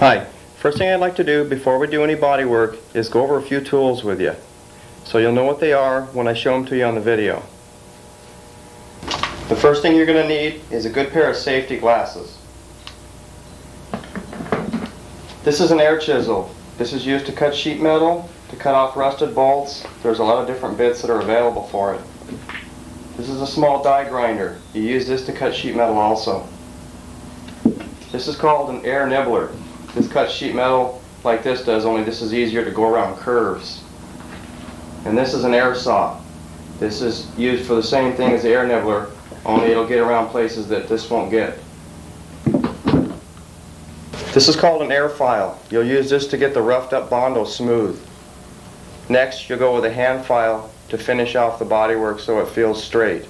Hi. First thing I'd like to do before we do any body work is go over a few tools with you, so you'll know what they are when I show them to you on the video. The first thing you're going to need is a good pair of safety glasses. This is an air chisel. This is used to cut sheet metal, to cut off rusted bolts. There's a lot of different bits that are available for it. This is a small die grinder. You use this to cut sheet metal also. This is called an air nibbler. This cuts sheet metal like this does, only this is easier to go around curves. And this is an air saw. This is used for the same thing as the air nibbler, only it'll get around places that this won't get. This is called an air file. You'll use this to get the roughed up Bondo smooth. Next, you'll go with a hand file to finish off the bodywork so it feels straight.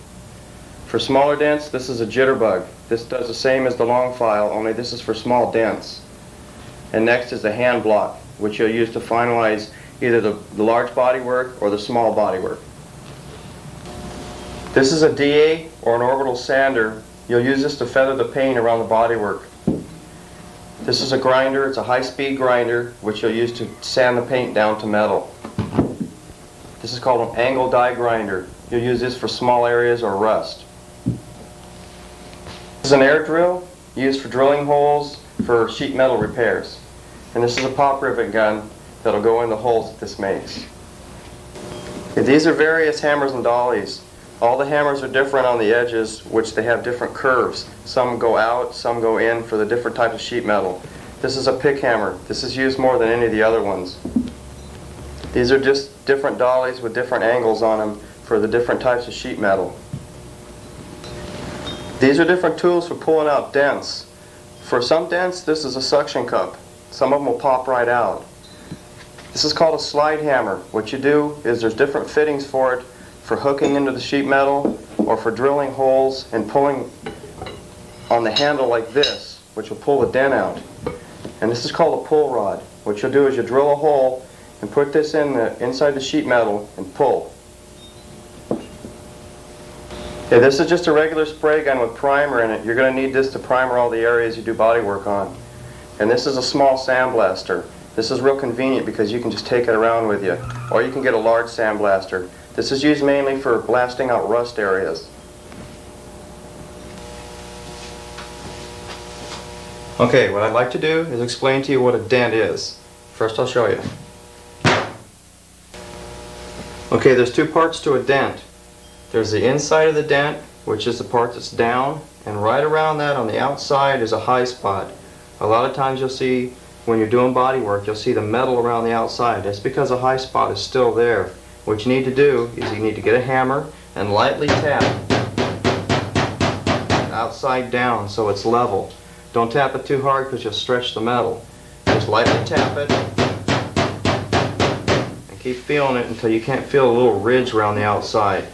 For smaller dents, this is a jitterbug. This does the same as the long file, only this is for small dents. And next is the hand block, which you'll use to finalize either the large bodywork or the small bodywork. This is a DA or an orbital sander. You'll use this to feather the paint around the bodywork. This is a grinder. It's a high-speed grinder, which you'll use to sand the paint down to metal. This is called an angle die grinder. You'll use this for small areas or rust. This is an air drill used for drilling holes for sheet metal repairs. And this is a pop rivet gun that'll go in the holes that this makes. These are various hammers and dollies. All the hammers are different on the edges, which they have different curves. Some go out, some go in for the different types of sheet metal. This is a pick hammer. This is used more than any of the other ones. These are just different dollies with different angles on them for the different types of sheet metal. These are different tools for pulling out dents. For some dents, this is a suction cup. Some of them will pop right out. This is called a slide hammer. What you do is there's different fittings for it, for hooking into the sheet metal or for drilling holes and pulling on the handle like this, which will pull the dent out. And this is called a pull rod. What you'll do is you drill a hole and put this inside the sheet metal and pull. Okay, this is just a regular spray gun with primer in it. You're going to need this to primer all the areas you do body work on. And this is a small sandblaster. This is real convenient because you can just take it around with you. Or you can get a large sandblaster. This is used mainly for blasting out rust areas. Okay, what I'd like to do is explain to you what a dent is. First I'll show you. Okay, there's two parts to a dent. There's the inside of the dent, which is the part that's down, and right around that on the outside is a high spot. A lot of times you'll see, when you're doing body work, you'll see the metal around the outside. That's because a high spot is still there. What you need to do is you need to get a hammer and lightly tap outside down so it's level. Don't tap it too hard because you'll stretch the metal. Just lightly tap it and keep feeling it until you can't feel a little ridge around the outside.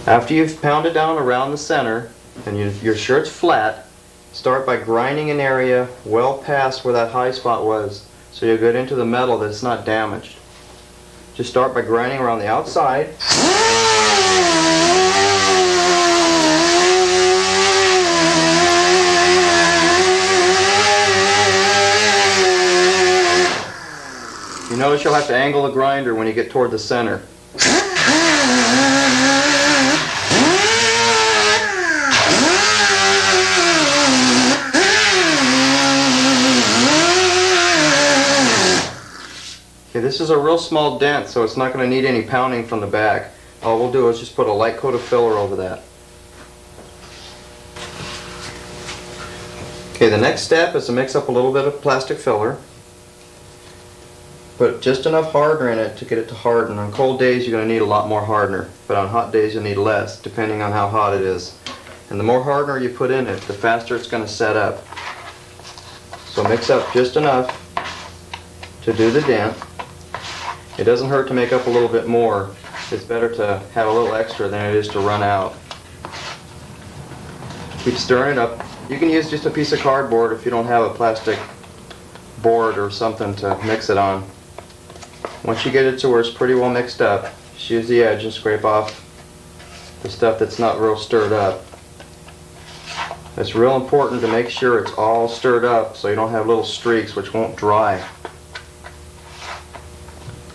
After you've pounded down around the center and you're sure it's flat, start by grinding an area well past where that high spot was so you'll get into the metal that's not damaged. Just start by grinding around the outside. You notice you'll have to angle the grinder when you get toward the center. Okay, this is a real small dent, so it's not going to need any pounding from the back. All we'll do is just put a light coat of filler over that. Okay, the next step is to mix up a little bit of plastic filler. Put just enough hardener in it to get it to harden. On cold days you're going to need a lot more hardener, but on hot days you'll need less, depending on how hot it is. And the more hardener you put in it, the faster it's going to set up. So mix up just enough to do the dent. It doesn't hurt to make up a little bit more. It's better to have a little extra than it is to run out. Keep stirring it up. You can use just a piece of cardboard if you don't have a plastic board or something to mix it on. Once you get it to where it's pretty well mixed up, just use the edge and scrape off the stuff that's not real stirred up. It's real important to make sure it's all stirred up so you don't have little streaks which won't dry.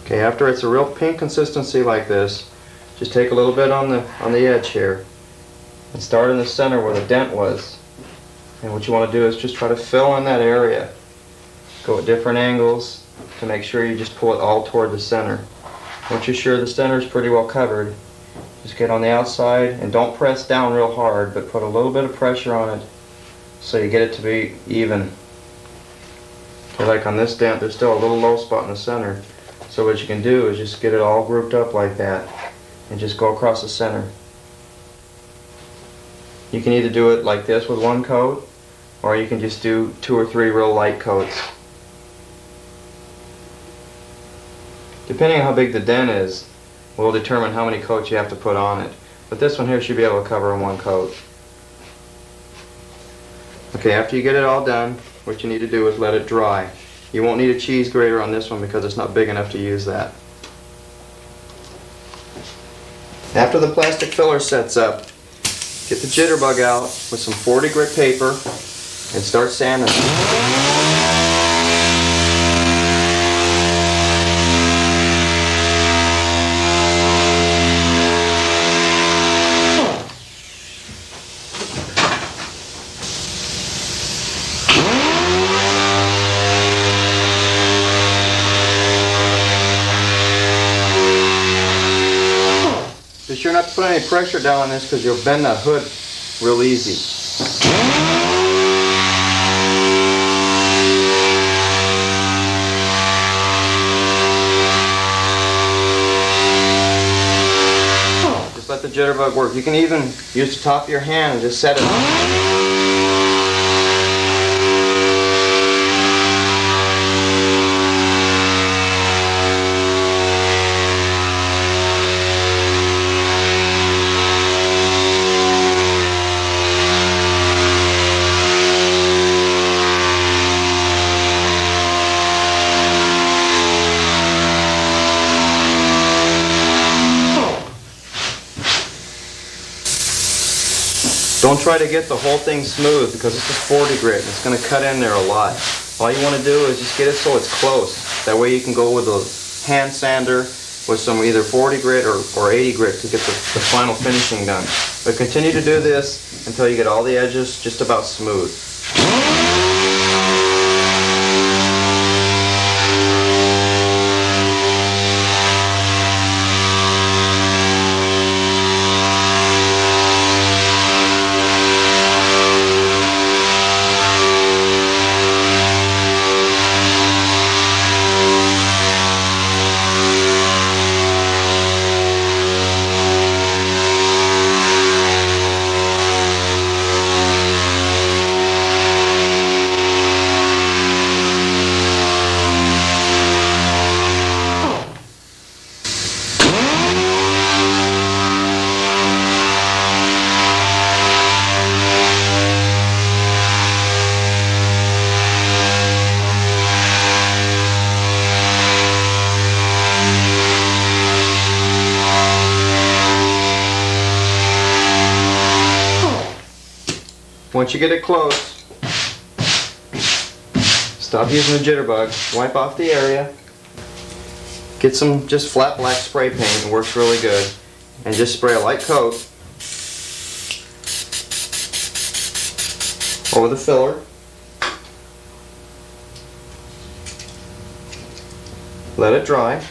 Okay, after it's a real pink consistency like this, just take a little bit on the edge here and start in the center where the dent was. And what you want to do is just try to fill in that area. Go at different angles to make sure you just pull it all toward the center. Once you're sure the center is pretty well covered, just get on the outside and don't press down real hard, but put a little bit of pressure on it so you get it to be even. Okay, like on this dent, there's still a little low spot in the center. So what you can do is just get it all grouped up like that and just go across the center. You can either do it like this with one coat, or you can just do 2 or 3 real light coats. Depending on how big the dent is, will determine how many coats you have to put on it. But this one here should be able to cover in one coat. Okay, after you get it all done, what you need to do is let it dry. You won't need a cheese grater on this one because it's not big enough to use that. After the plastic filler sets up, get the jitterbug out with some 40 grit paper and start sanding. Be sure not to put any pressure down on this because you'll bend that hood real easy. Just let the jitterbug work. You can even use the top of your hand and just set it on. Don't try to get the whole thing smooth because this is 40 grit and it's going to cut in there a lot. All you want to do is just get it so it's close. That way you can go with a hand sander with some either 40 grit or 80 grit to get the final finishing done. But continue to do this until you get all the edges just about smooth. Once you get it close, stop using the jitterbug, wipe off the area, get some just flat black spray paint, it works really good, and just spray a light coat over the filler. Let it dry.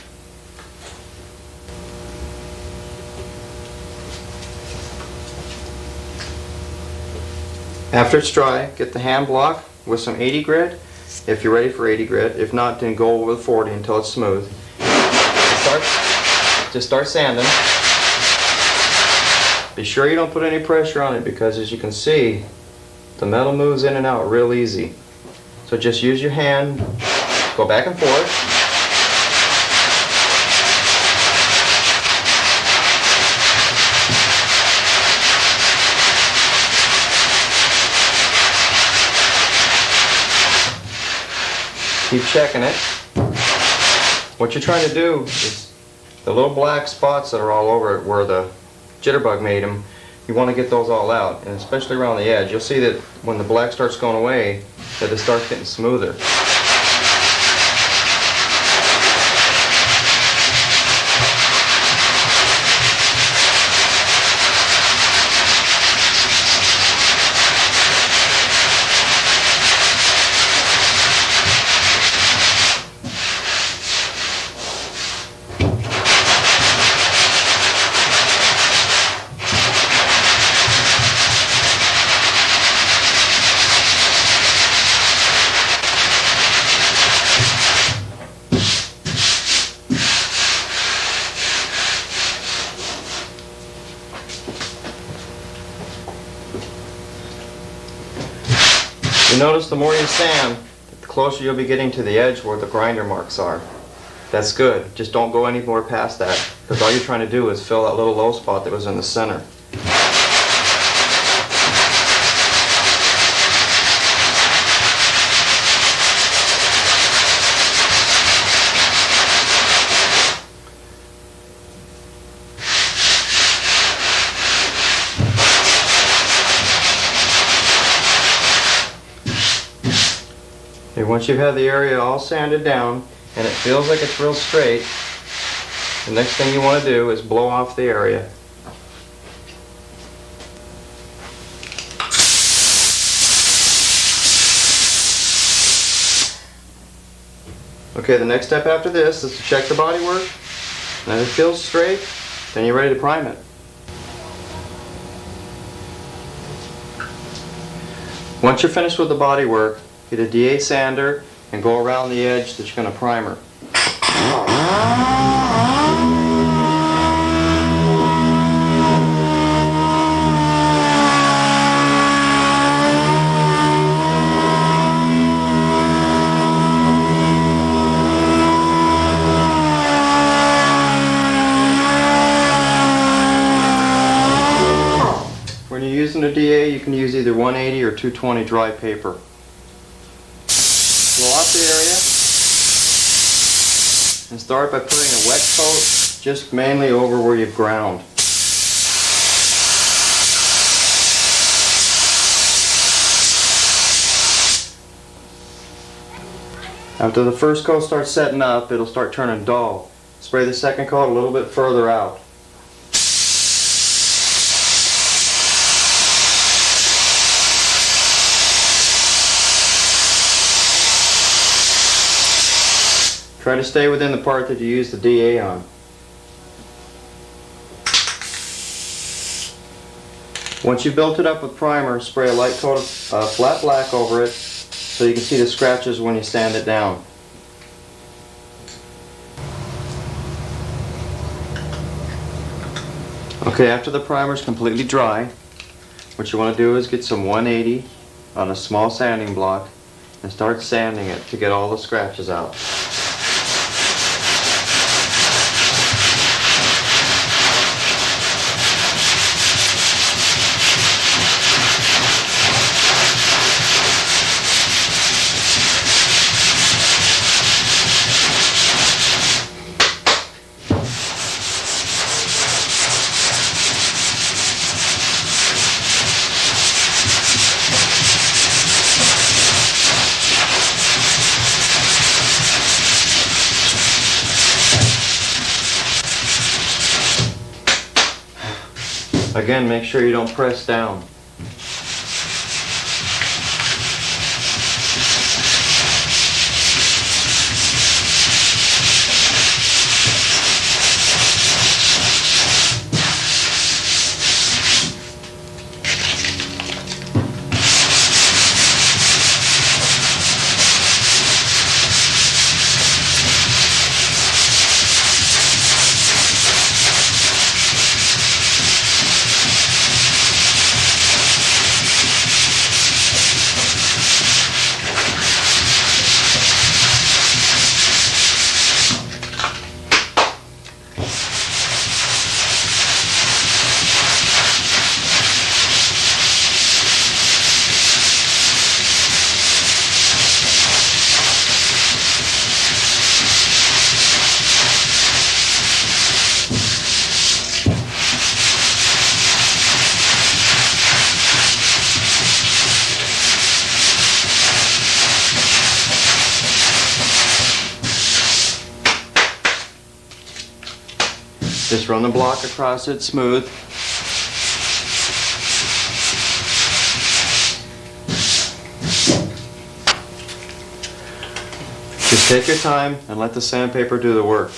After it's dry, get the hand block with some 80 grit, if you're ready for 80 grit. If not, then go over the 40 until it's smooth. Just start sanding. Be sure you don't put any pressure on it because, as you can see, the metal moves in and out real easy. So just use your hand, go back and forth. Keep checking it. What you're trying to do is the little black spots that are all over it where the jitterbug made them, you want to get those all out, and especially around the edge. You'll see that when the black starts going away, that it starts getting smoother. You notice the more you sand, the closer you'll be getting to the edge where the grinder marks are. That's good. Just don't go any more past that, because all you're trying to do is fill that little low spot that was in the center. Once you've had the area all sanded down and it feels like it's real straight, the next thing you want to do is blow off the area. Okay, the next step after this is to check the bodywork, and if it feels straight, then you're ready to prime it. Once you're finished with the bodywork, get a DA sander and go around the edge that you're going to primer. When you're using a DA, you can use either 180 or 220 dry paper. Blow off the area and start by putting a wet coat just mainly over where you've ground. After the first coat starts setting up, it'll start turning dull. Spray the second coat a little bit further out. Try to stay within the part that you use the DA on. Once you've built it up with primer, spray a light coat of flat black over it so you can see the scratches when you sand it down. Okay, after the primer is completely dry, what you want to do is get some 180 on a small sanding block and start sanding it to get all the scratches out. Again, make sure you don't press down. Just run the block across it smooth. Just take your time and let the sandpaper do the work.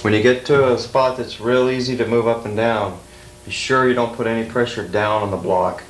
When you get to a spot that's real easy to move up and down, be sure you don't put any pressure down on the block.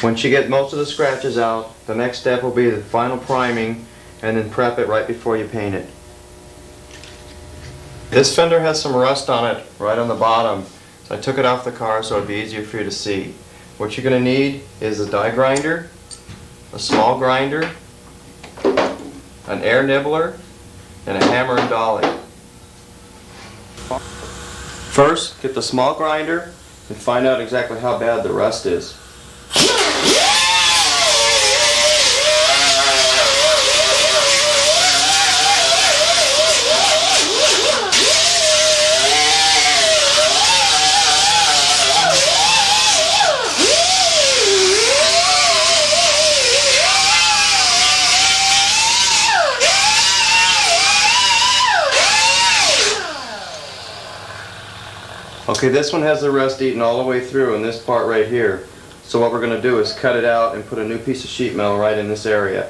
Once you get most of the scratches out, the next step will be the final priming and then prep it right before you paint it. This fender has some rust on it right on the bottom, so I took it off the car so it would be easier for you to see. What you're going to need is a die grinder, a small grinder, an air nibbler, and a hammer and dolly. First, get the small grinder and find out exactly how bad the rust is. Okay, this one has the rust eaten all the way through in this part right here. So what we're going to do is cut it out and put a new piece of sheet metal right in this area.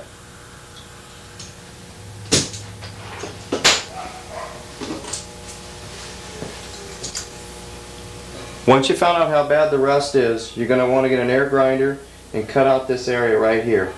Once you found out how bad the rust is, you're going to want to get an air grinder and cut out this area right here.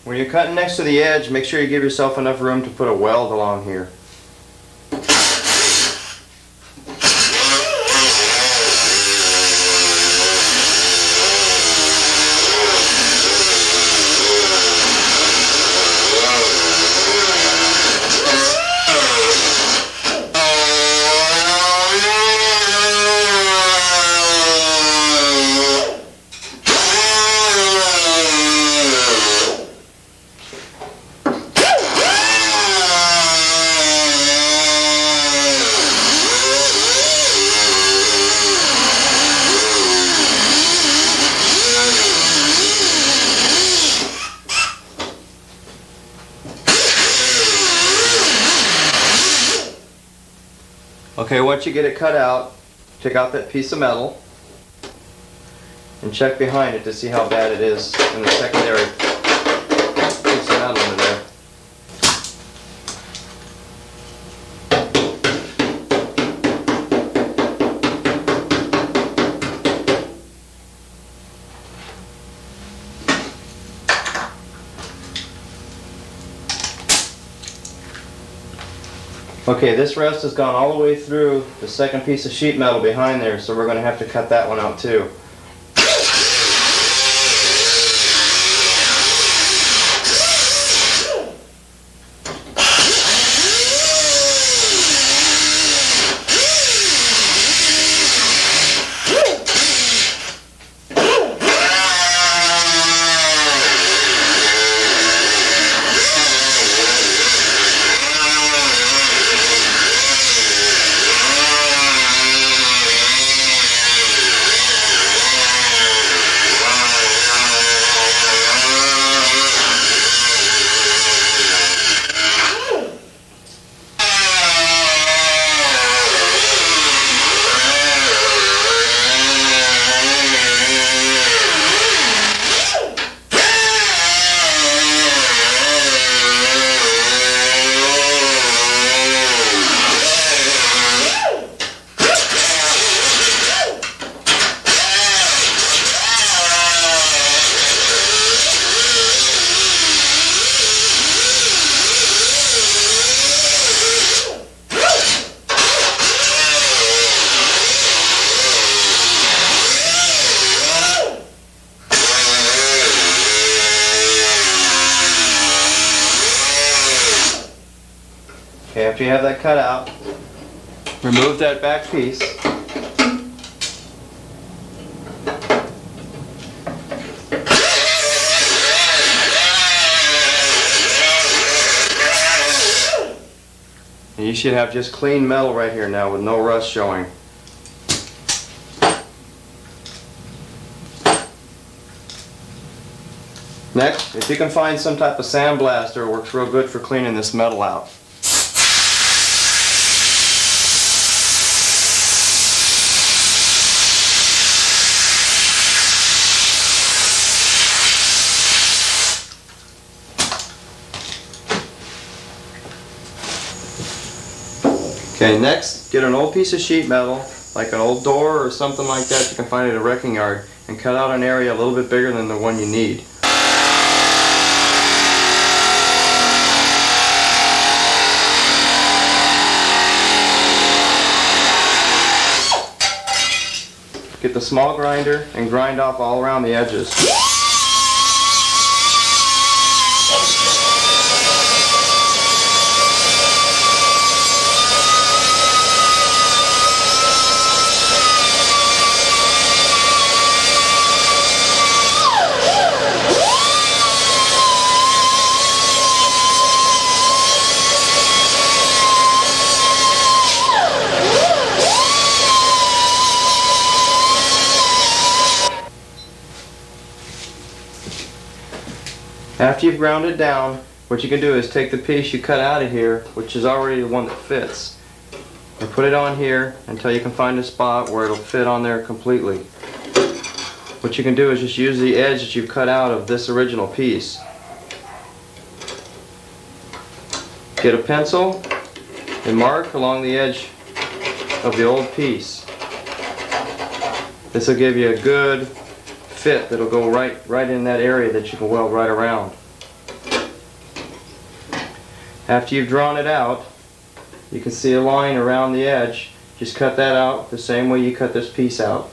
When you're cutting next to the edge, make sure you give yourself enough room to put a weld along here. Okay, once you get it cut out, take out that piece of metal and check behind it to see how bad it is in the secondary piece of metal under there. Okay, this rust has gone all the way through the second piece of sheet metal behind there, so we're going to have to cut that one out too. Okay, after you have that cut out, remove that back piece. And you should have just clean metal right here now with no rust showing. Next, if you can find some type of sandblaster, it works real good for cleaning this metal out. Okay, next, get an old piece of sheet metal, like an old door or something like that you can find at a wrecking yard, and cut out an area a little bit bigger than the one you need. Get the small grinder and grind off all around the edges. After you've ground it down, what you can do is take the piece you cut out of here, which is already the one that fits, and put it on here until you can find a spot where it'll fit on there completely. What you can do is just use the edge that you've cut out of this original piece. Get a pencil and mark along the edge of the old piece. This will give you a good fit that'll go right in that area that you can weld right around. After you've drawn it out, you can see a line around the edge. Just cut that out the same way you cut this piece out.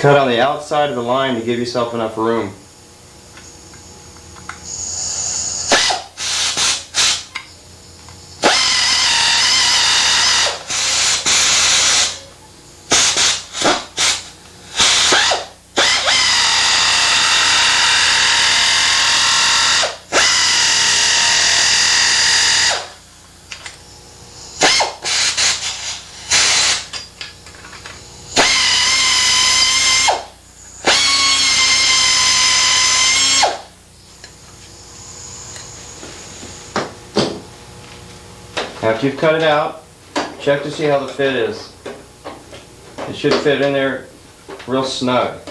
Cut on the outside of the line to give yourself enough room. After you've cut it out, check to see how the fit is. It should fit in there real snug,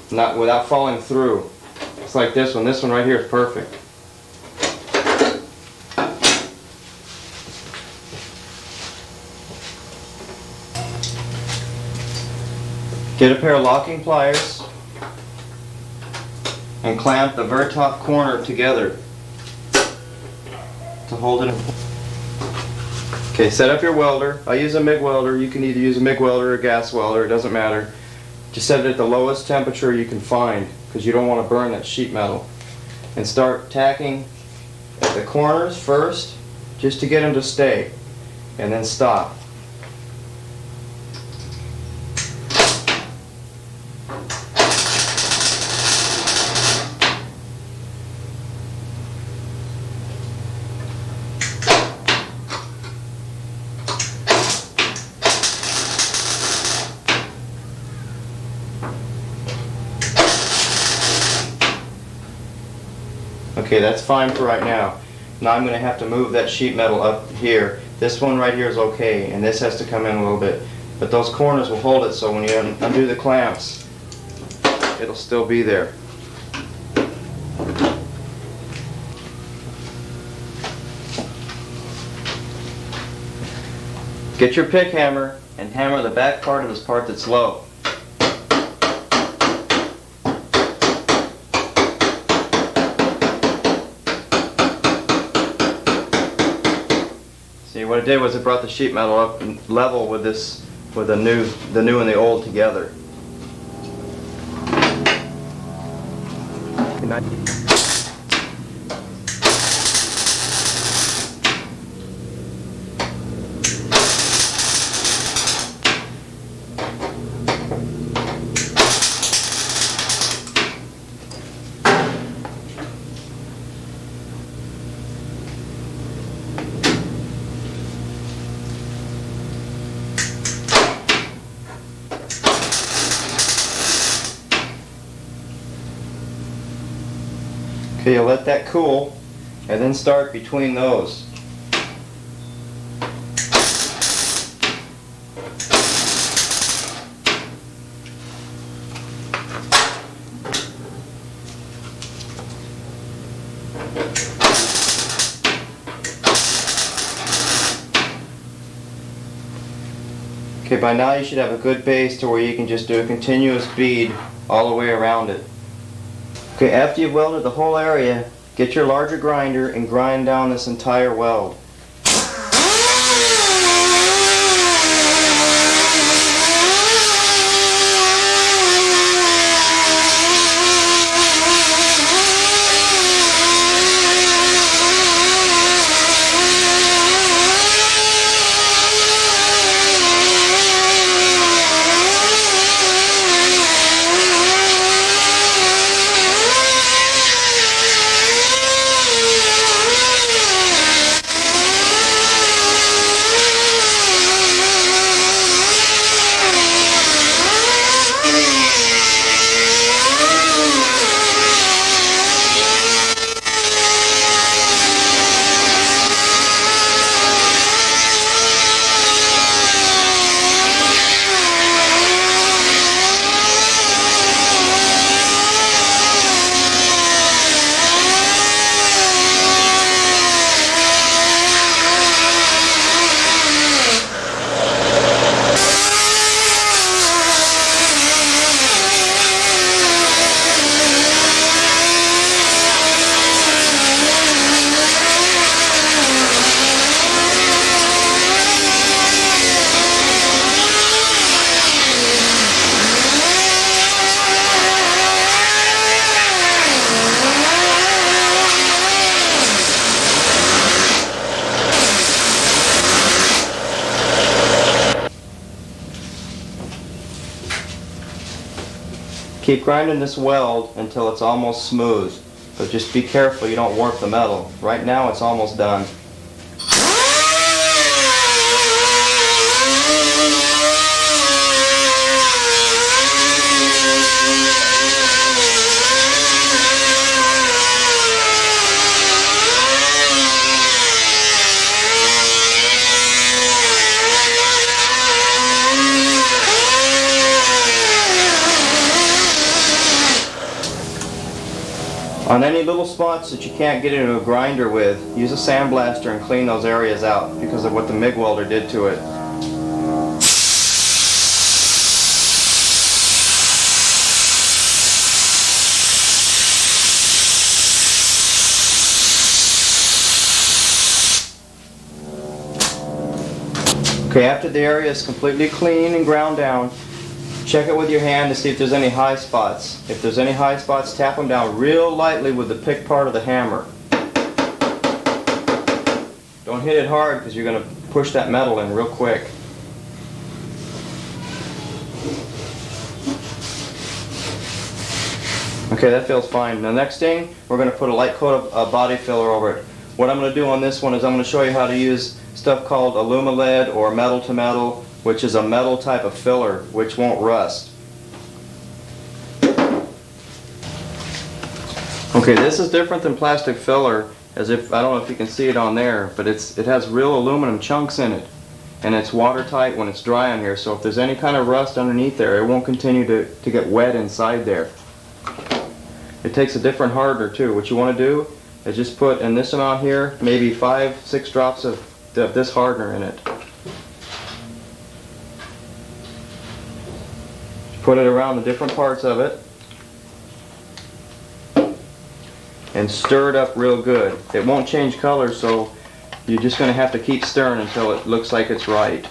without falling through. It's like this one. This one right here is perfect. Get a pair of locking pliers and clamp the very top corner together to hold it. Okay, set up your welder. I use a MIG welder. You can either use a MIG welder or a gas welder, it doesn't matter. Just set it at the lowest temperature you can find because you don't want to burn that sheet metal. And start tacking at the corners first just to get them to stay, and then stop. Okay, that's fine for right now. Now I'm going to have to move that sheet metal up here. This one right here is okay, and this has to come in a little bit. But those corners will hold it, so when you undo the clamps, it'll still be there. Get your pick hammer and hammer the back part of this part that's low. See, what it did was it brought the sheet metal up and level with this, with the new and the old together. Okay, you'll let that cool and then start between those. Okay, by now you should have a good base to where you can just do a continuous bead all the way around it. Okay, after you've welded the whole area, get your larger grinder and grind down this entire weld. Keep grinding this weld until it's almost smooth, but just be careful you don't warp the metal. Right now it's almost done. On any little spots that you can't get into a grinder with, use a sandblaster and clean those areas out because of what the MIG welder did to it. Okay, after the area is completely clean and ground down, check it with your hand to see if there's any high spots. If there's any high spots, tap them down real lightly with the pick part of the hammer. Don't hit it hard because you're going to push that metal in real quick. Okay, that feels fine. Now next thing, we're going to put a light coat of body filler over it. What I'm going to do on this one is I'm going to show you how to use stuff called Alumalead or metal to metal, which is a metal type of filler which won't rust. Okay, this is different than plastic filler, as if, I don't know if you can see it on there, but it has real aluminum chunks in it, and it's watertight when it's dry on here, so if there's any kind of rust underneath there, it won't continue to get wet inside there. It takes a different hardener too. What you want to do is just put in this amount here, maybe 5-6 drops of this hardener in it. Put it around the different parts of it and stir it up real good. It won't change color, so you're just going to have to keep stirring until it looks like it's right.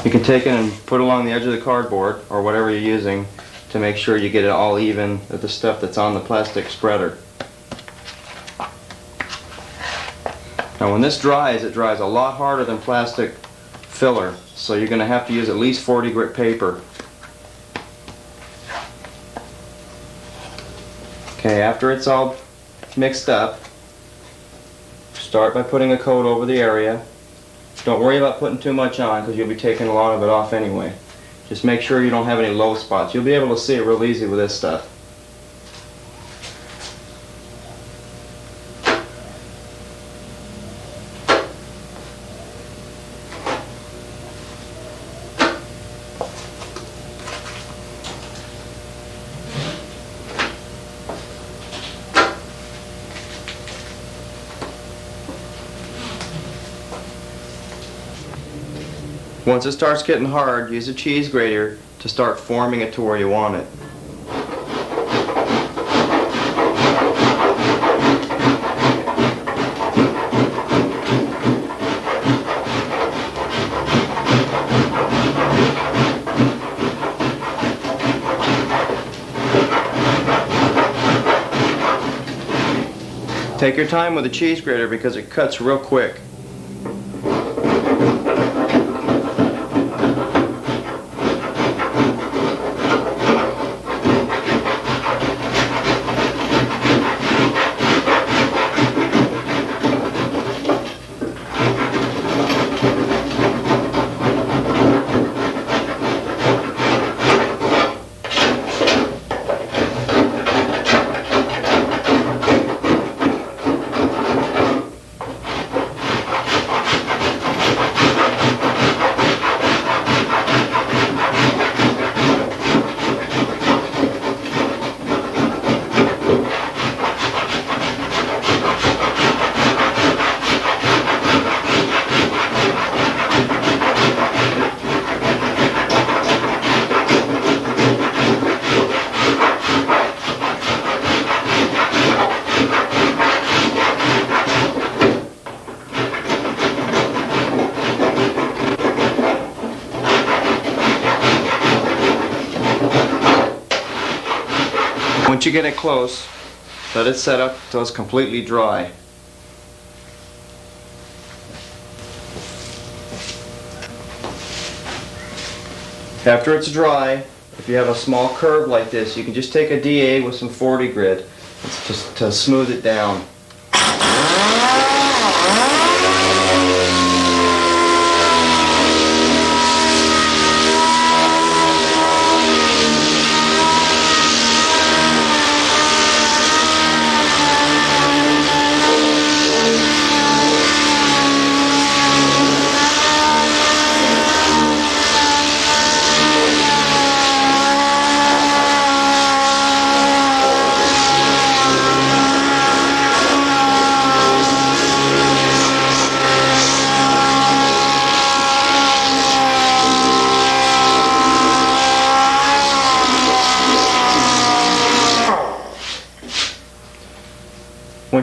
You can take it and put it along the edge of the cardboard or whatever you're using to make sure you get it all even with the stuff that's on the plastic spreader. Now when this dries, it dries a lot harder than plastic filler, so you're going to have to use at least 40 grit paper. Okay, after it's all mixed up, start by putting a coat over the area. Don't worry about putting too much on because you'll be taking a lot of it off anyway. Just make sure you don't have any low spots. You'll be able to see it real easy with this stuff. Once it starts getting hard, use a cheese grater to start forming it to where you want it. Take your time with the cheese grater because it cuts real quick. Once you get it close, let it set up until it's completely dry. After it's dry, if you have a small curve like this, you can just take a DA with some 40 grit just to smooth it down.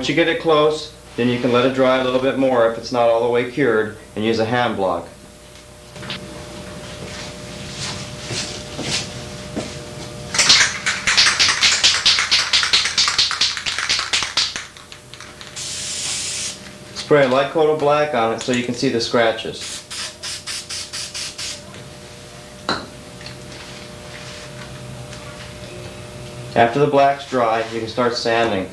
Once you get it close, then you can let it dry a little bit more if it's not all the way cured, and use a hand block. Spray a light coat of black on it so you can see the scratches. After the black's dry, you can start sanding.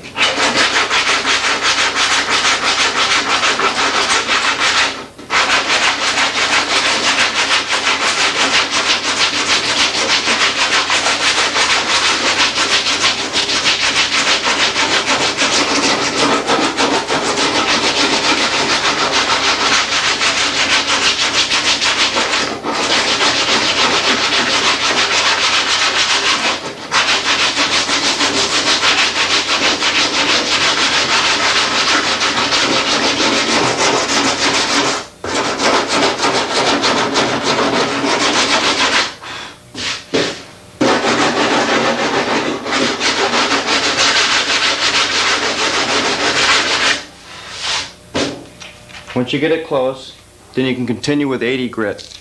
Once you get it close, then you can continue with 80 grit.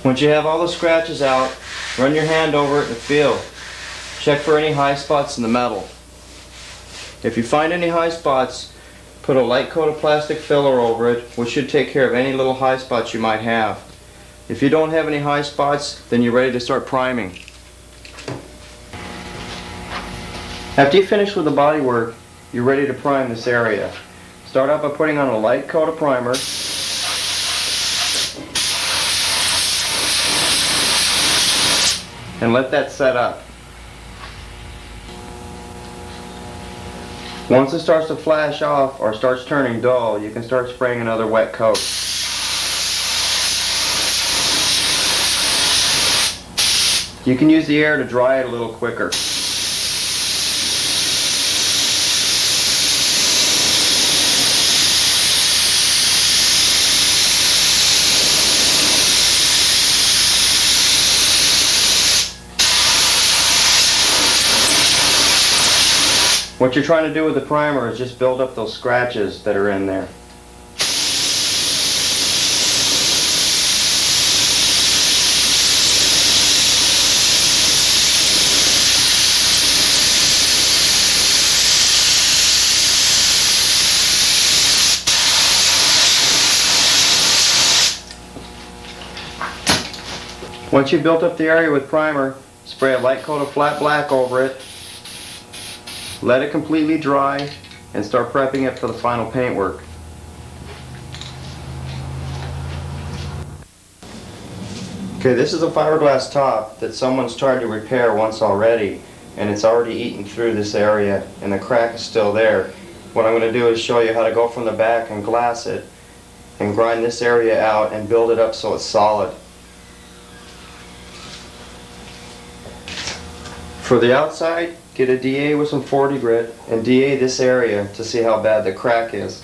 Once you have all the scratches out, run your hand over it and feel. Check for any high spots in the metal. If you find any high spots, put a light coat of plastic filler over it, which should take care of any little high spots you might have. If you don't have any high spots, then you're ready to start priming. After you finish with the body work, you're ready to prime this area. Start out by putting on a light coat of primer. And let that set up. Once it starts to flash off or starts turning dull, you can start spraying another wet coat. You can use the air to dry it a little quicker. What you're trying to do with the primer is just build up those scratches that are in there. Once you've built up the area with primer, spray a light coat of flat black over it. Let it completely dry and start prepping it for the final paintwork. Okay, this is a fiberglass top that someone's tried to repair once already, and it's already eaten through this area and the crack is still there. What I'm going to do is show you how to go from the back and glass it and grind this area out and build it up so it's solid. For the outside, get a DA with some 40 grit and DA this area to see how bad the crack is.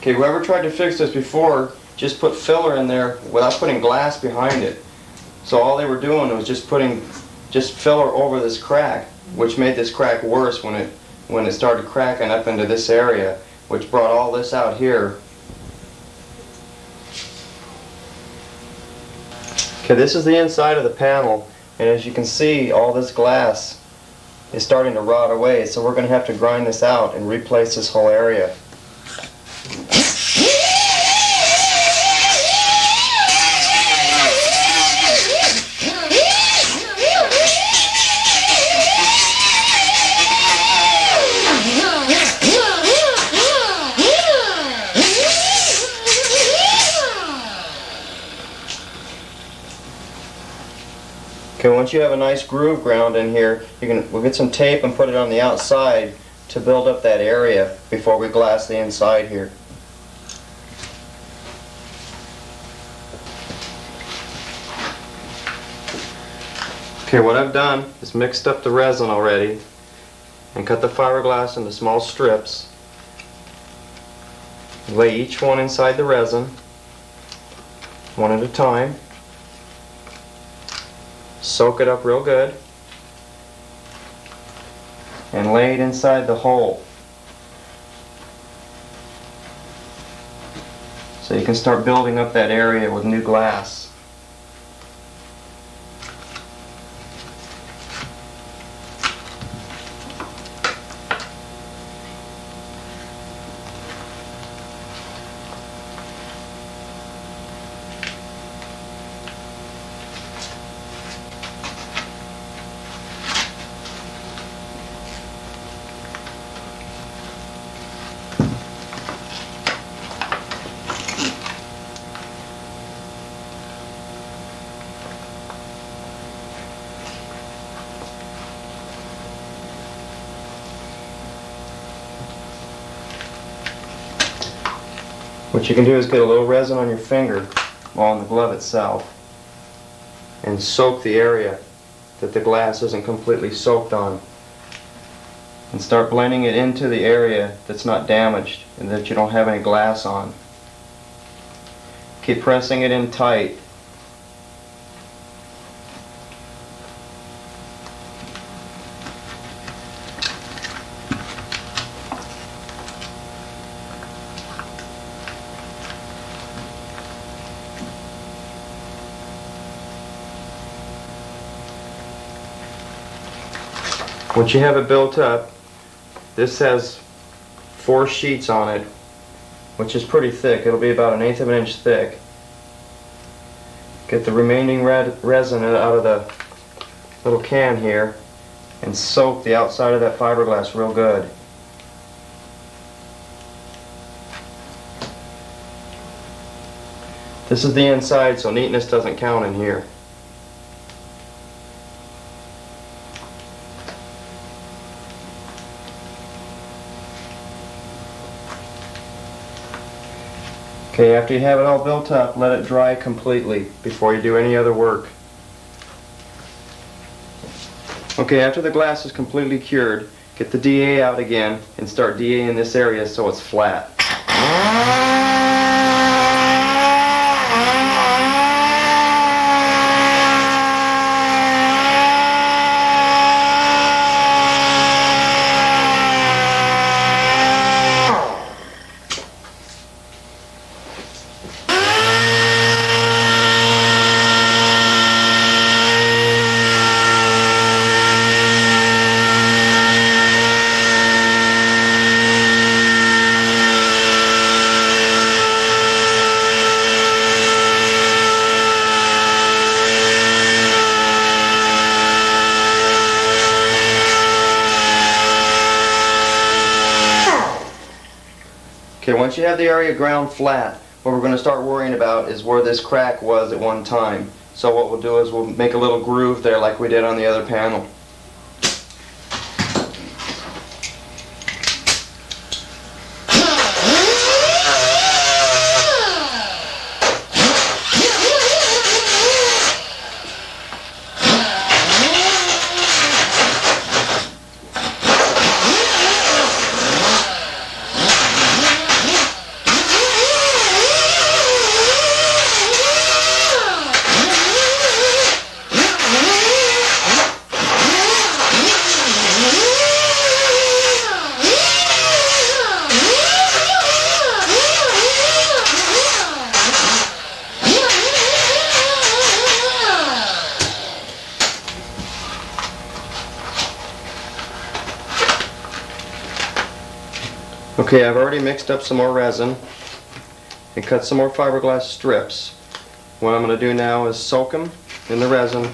Okay, whoever tried to fix this before just put filler in there without putting glass behind it. So all they were doing was just putting just filler over this crack, which made this crack worse when it started cracking up into this area, which brought all this out here. Okay, this is the inside of the panel, and as you can see, all this glass is starting to rot away, so we're going to have to grind this out and replace this whole area. Okay, once you have a nice groove ground in here, we'll get some tape and put it on the outside to build up that area before we glass the inside here. Okay, what I've done is mixed up the resin already and cut the fiberglass into small strips. Lay each one inside the resin, one at a time. Soak it up real good and lay it inside the hole so you can start building up that area with new glass. What you can do is get a little resin on your finger or on the glove itself and soak the area that the glass isn't completely soaked on, and start blending it into the area that's not damaged and that you don't have any glass on. Keep pressing it in tight. Once you have it built up, this has 4 sheets on it, which is pretty thick. It'll be about 1/8 of an inch thick. Get the remaining resin out of the little can here and soak the outside of that fiberglass real good. This is the inside, so neatness doesn't count in here. Okay, after you have it all built up, let it dry completely before you do any other work. Okay, after the glass is completely cured, get the DA out again and start DA in this area so it's flat. Okay, once you have the area ground flat, what we're going to start worrying about is where this crack was at one time. So what we'll do is we'll make a little groove there like we did on the other panel. Okay, I've already mixed up some more resin and cut some more fiberglass strips. What I'm going to do now is soak them in the resin.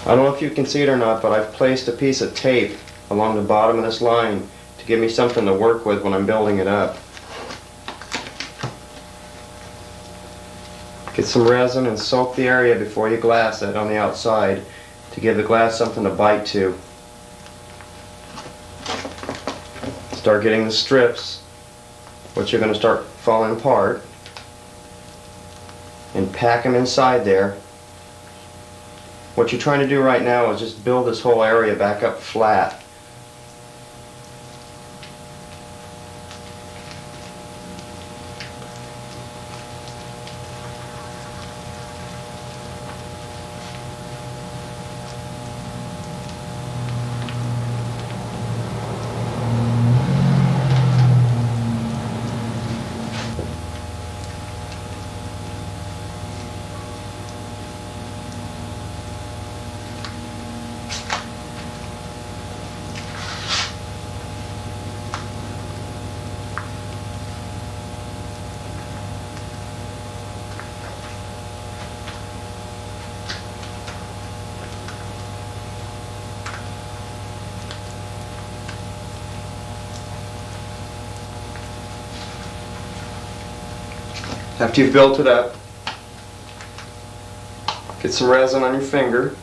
I don't know if you can see it or not, but I've placed a piece of tape along the bottom of this line to give me something to work with when I'm building it up. Get some resin and soak the area before you glass it on the outside to give the glass something to bite to. Start getting the strips, which are going to start falling apart, and pack them inside there. What you're trying to do right now is just build this whole area back up flat. After you've built it up, get some resin on your finger.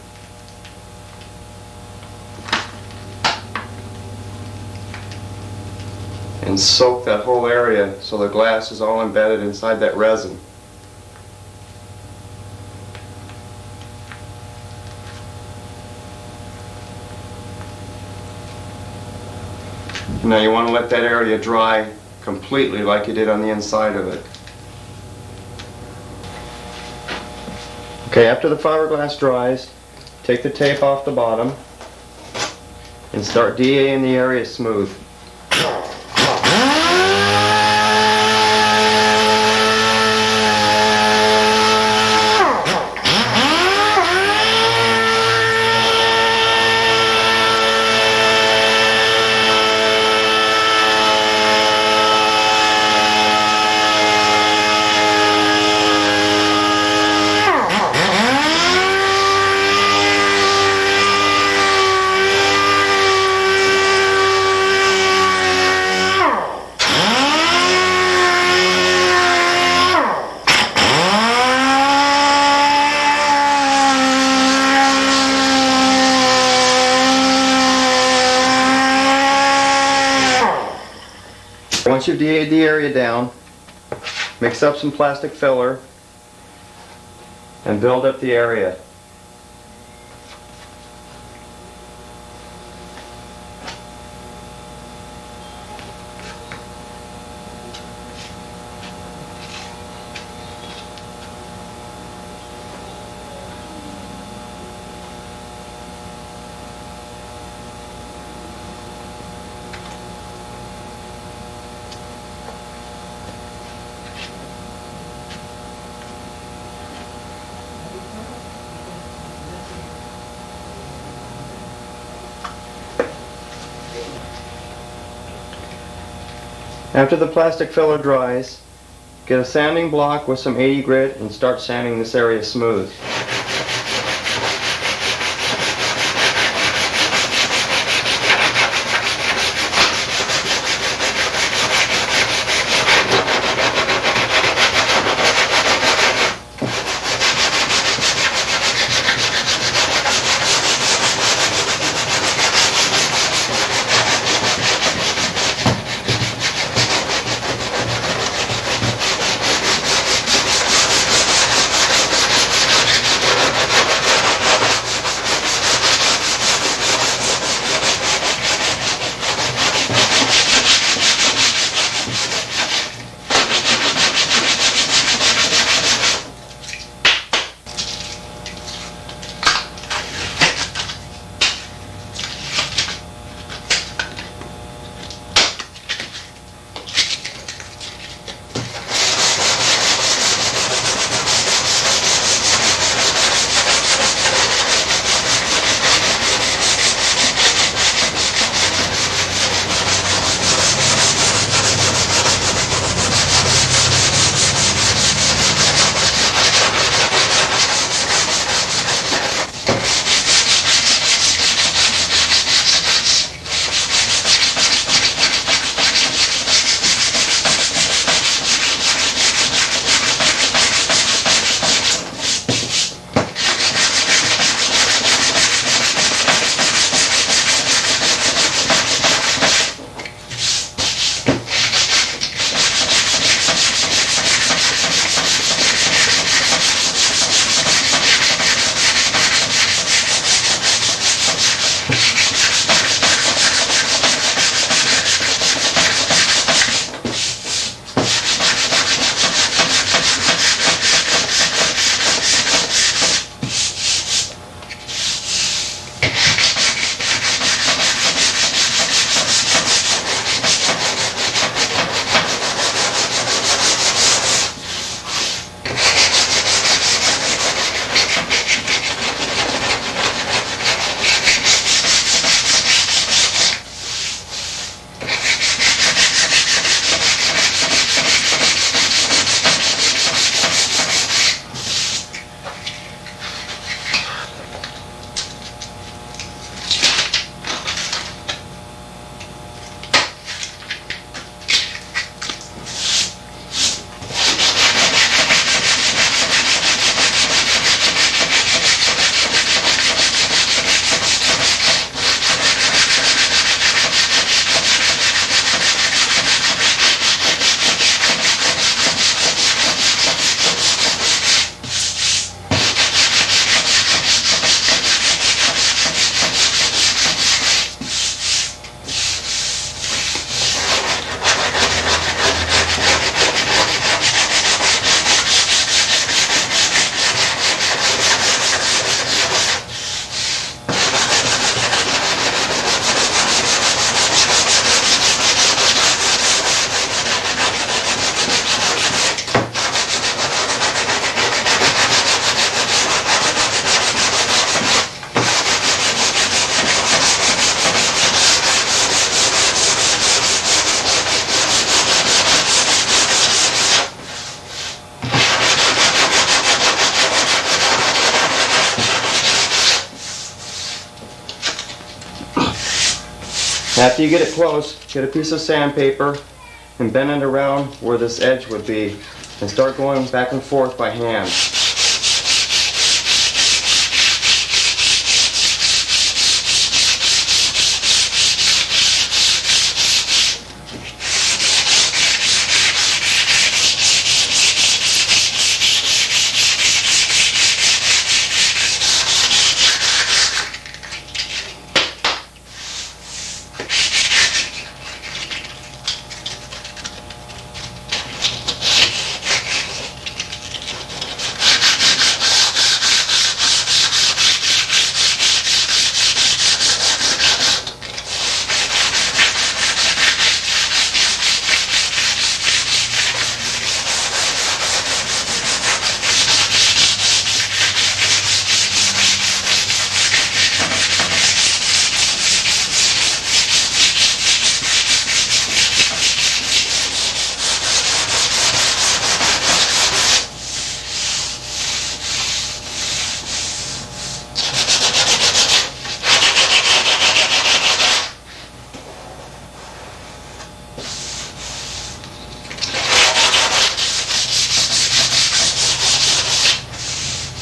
And soak that whole area so the glass is all embedded inside that resin. Now you want to let that area dry completely like you did on the inside of it. Okay, after the fiberglass dries, take the tape off the bottom and start DAing the area smooth. Once you've DA'd the area down, mix up some plastic filler and build up the area. After the plastic filler dries, get a sanding block with some 80 grit and start sanding this area smooth. After you get it close, get a piece of sandpaper and bend it around where this edge would be and start going back and forth by hand.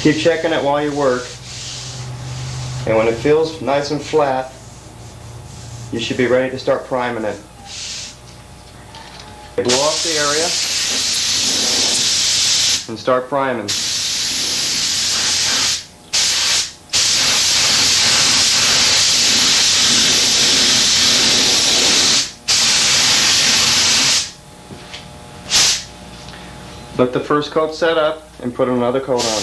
Keep checking it while you work, and when it feels nice and flat, you should be ready to start priming it. Blow off the area and start priming. Let the first coat set up and put another coat on.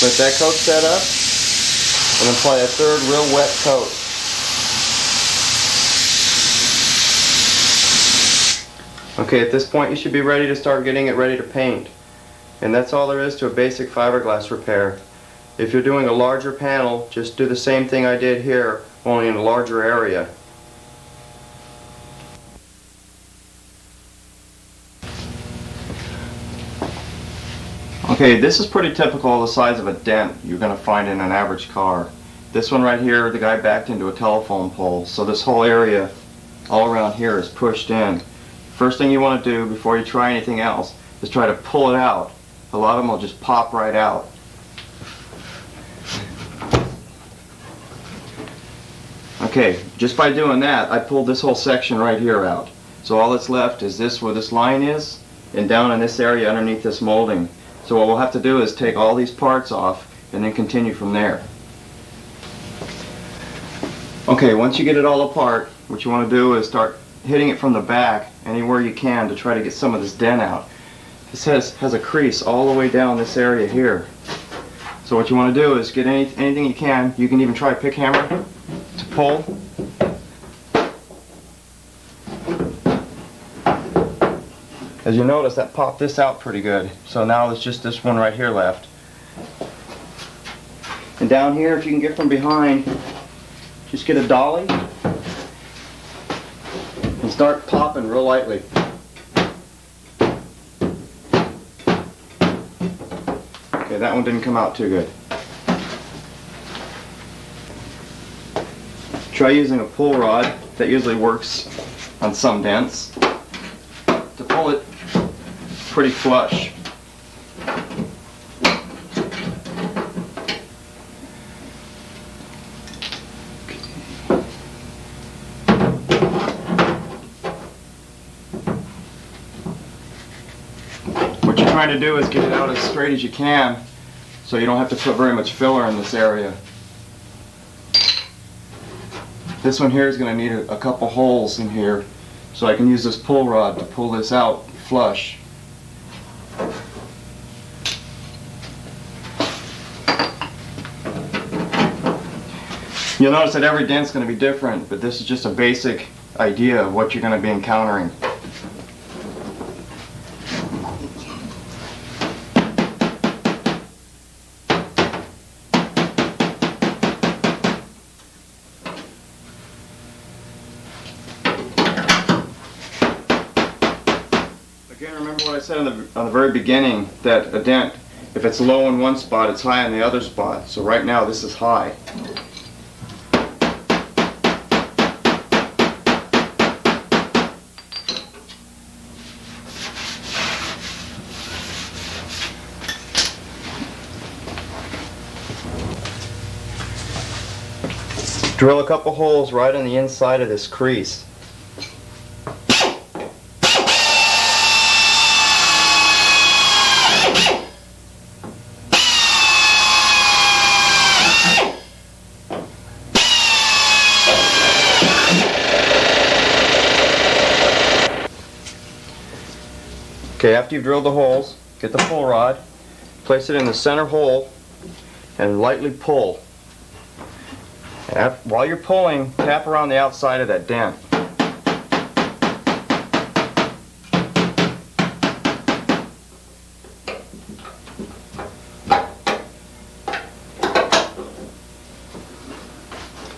Let that coat set up and apply a third real wet coat. Okay, at this point you should be ready to start getting it ready to paint. And that's all there is to a basic fiberglass repair. If you're doing a larger panel, just do the same thing I did here, only in a larger area. Okay, this is pretty typical of the size of a dent you're going to find in an average car. This one right here, the guy backed into a telephone pole, so this whole area all around here is pushed in. First thing you want to do before you try anything else is try to pull it out. A lot of them will just pop right out. Okay, just by doing that, I pulled this whole section right here out. So all that's left is this, where this line is, and down in this area underneath this molding. So what we'll have to do is take all these parts off and then continue from there. Okay, once you get it all apart, what you want to do is start hitting it from the back anywhere you can to try to get some of this dent out. This has a crease all the way down this area here. So what you want to do is get anything you can. You can even try a pick hammer to pull. As you notice, that popped this out pretty good. So now it's just this one right here left. And down here, if you can get from behind, just get a dolly and start popping real lightly. Okay, that one didn't come out too good. Try using a pull rod. That usually works on some dents to pull it pretty flush. What you're trying to do is get it out as straight as you can so you don't have to put very much filler in this area. This one here is going to need a couple holes in here, so I can use this pull rod to pull this out flush. You'll notice that every dent's going to be different, but this is just a basic idea of what you're going to be encountering. Again, remember what I said on the very beginning, that a dent, if it's low in one spot, it's high in the other spot. So right now this is high. Drill a couple holes right on the inside of this crease. Okay, after you've drilled the holes, get the pull rod, place it in the center hole, and lightly pull. And while you're pulling, tap around the outside of that dent.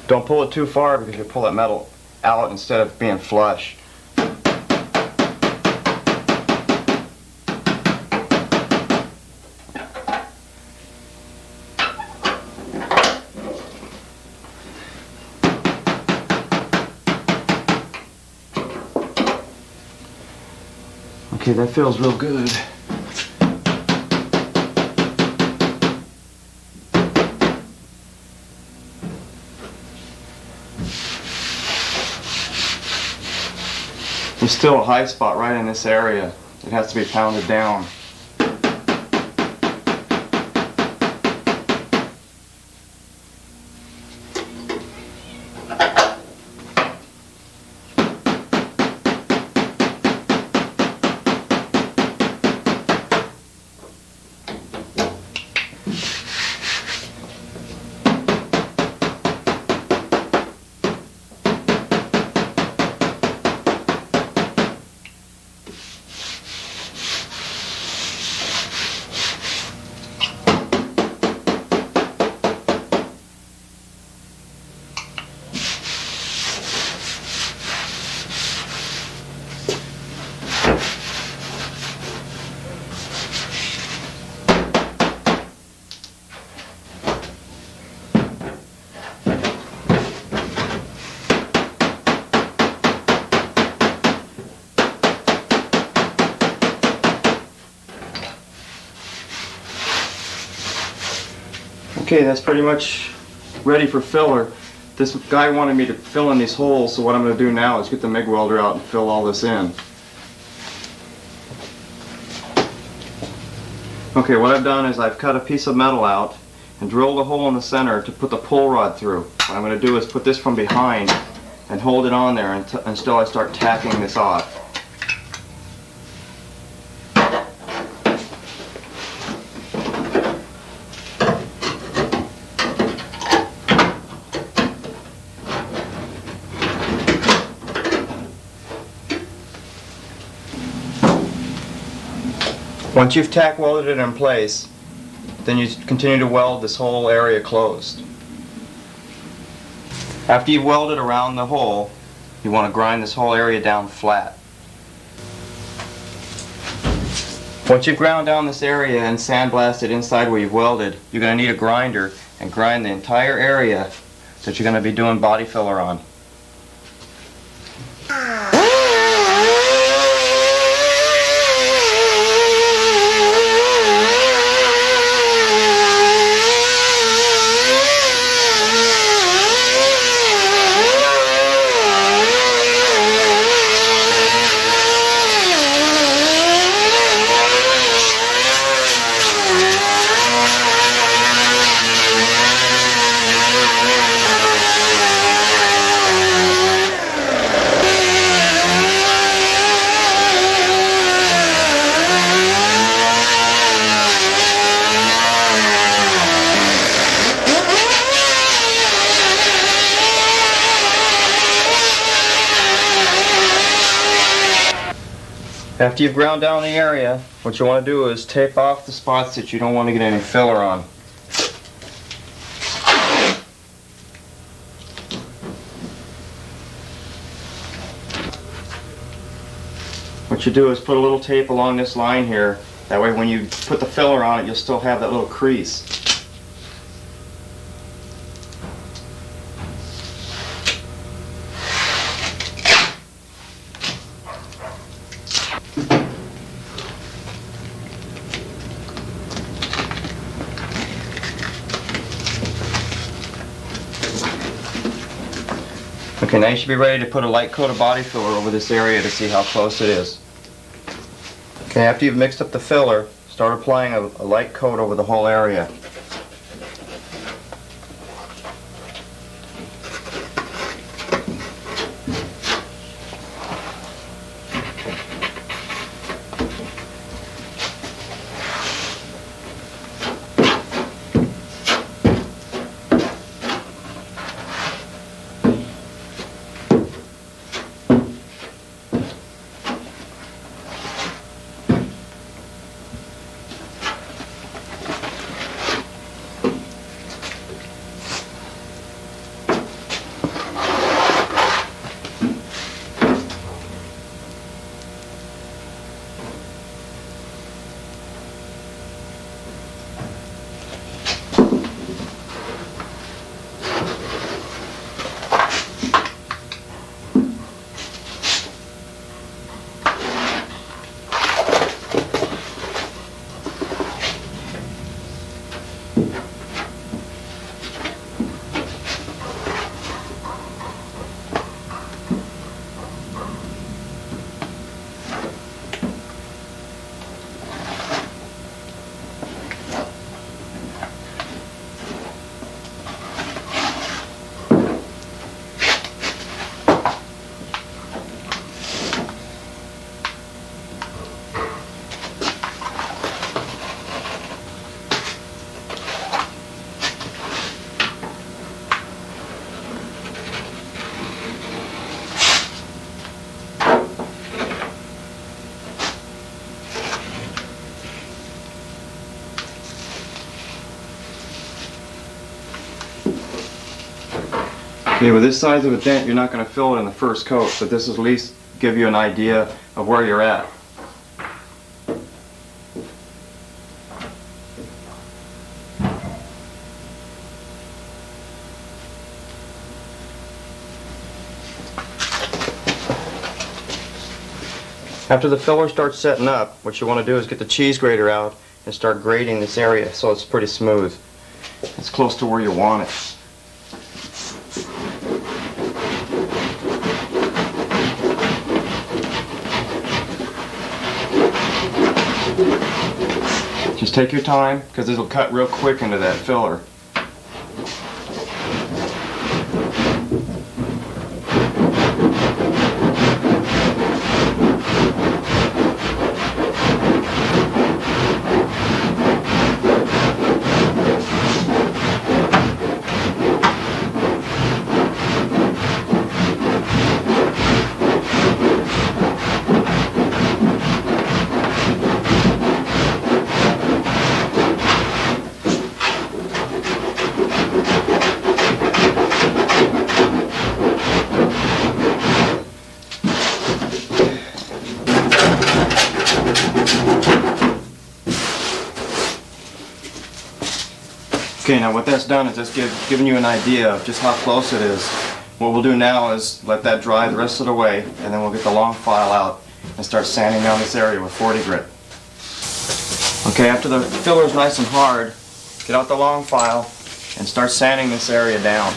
Don't pull it too far because you'll pull that metal out instead of being flush. Okay, that feels real good. There's still a high spot right in this area. It has to be pounded down. Okay, that's pretty much ready for filler. This guy wanted me to fill in these holes, so what I'm going to do now is get the MIG welder out and fill all this in. Okay, what I've done is I've cut a piece of metal out and drilled a hole in the center to put the pull rod through. What I'm going to do is put this from behind and hold it on there until I start tacking this off. Once you've tack welded it in place, then you continue to weld this whole area closed. After you've welded around the hole, you want to grind this whole area down flat. Once you've ground down this area and sandblasted inside where you've welded, you're going to need a grinder and grind the entire area that you're going to be doing body filler on. After you've ground down the area, what you want to do is tape off the spots that you don't want to get any filler on. What you do is put a little tape along this line here. That way when you put the filler on it, you'll still have that little crease. Okay, now you should be ready to put a light coat of body filler over this area to see how close it is. Okay, after you've mixed up the filler, start applying a light coat over the whole area. Okay, with this size of a dent, you're not going to fill it in the first coat, but this is at least give you an idea of where you're at. After the filler starts setting up, what you want to do is get the cheese grater out and start grating this area so it's pretty smooth. It's close to where you want it. Just take your time, because it'll cut real quick into that filler. Okay, now what that's done is just giving you an idea of just how close it is. What we'll do now is let that dry the rest of the way, and then we'll get the long file out and start sanding down this area with 40 grit. Okay, after the filler is nice and hard, get out the long file and start sanding this area down.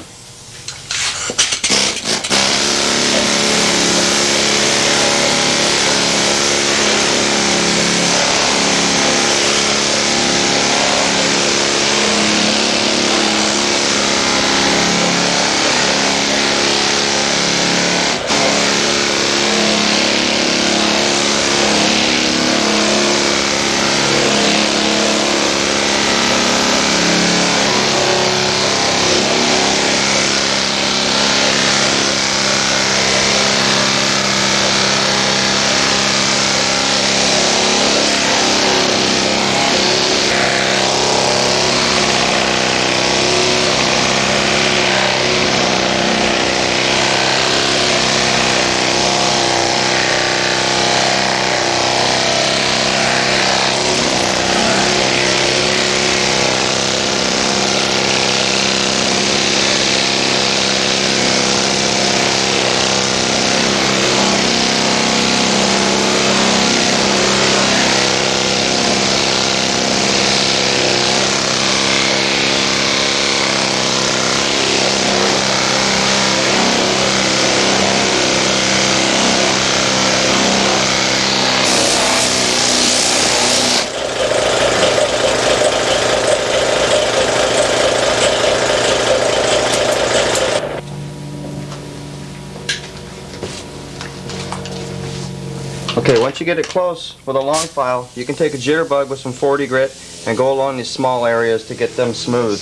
Okay, once you get it close with a long file, you can take a jitterbug with some 40 grit and go along these small areas to get them smooth.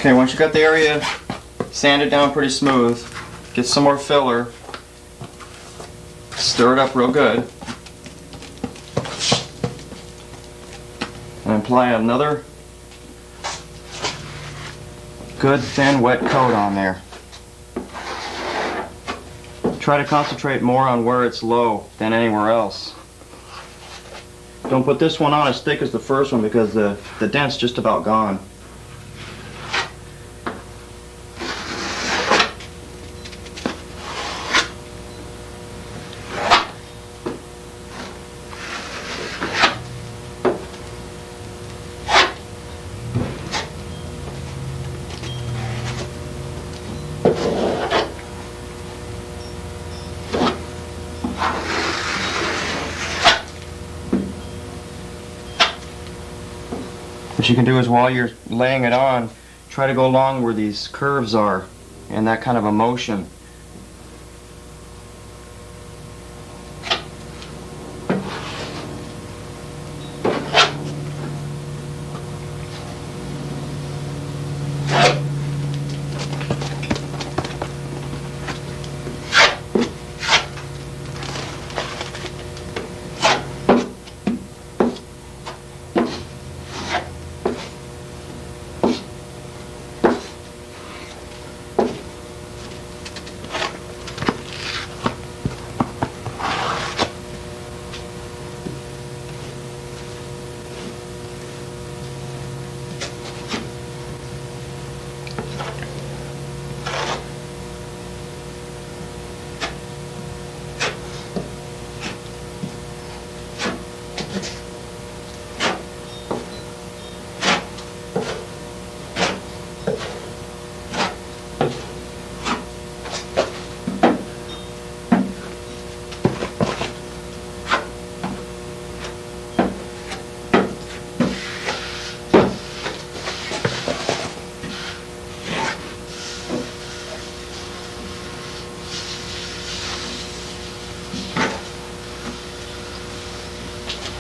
Okay, once you got the area sanded down pretty smooth, get some more filler, stir it up real good, and apply another good thin wet coat on there. Try to concentrate more on where it's low than anywhere else. Don't put this one on as thick as the first one because the dent's just about gone. What you can do is while you're laying it on, try to go along where these curves are and that kind of a motion.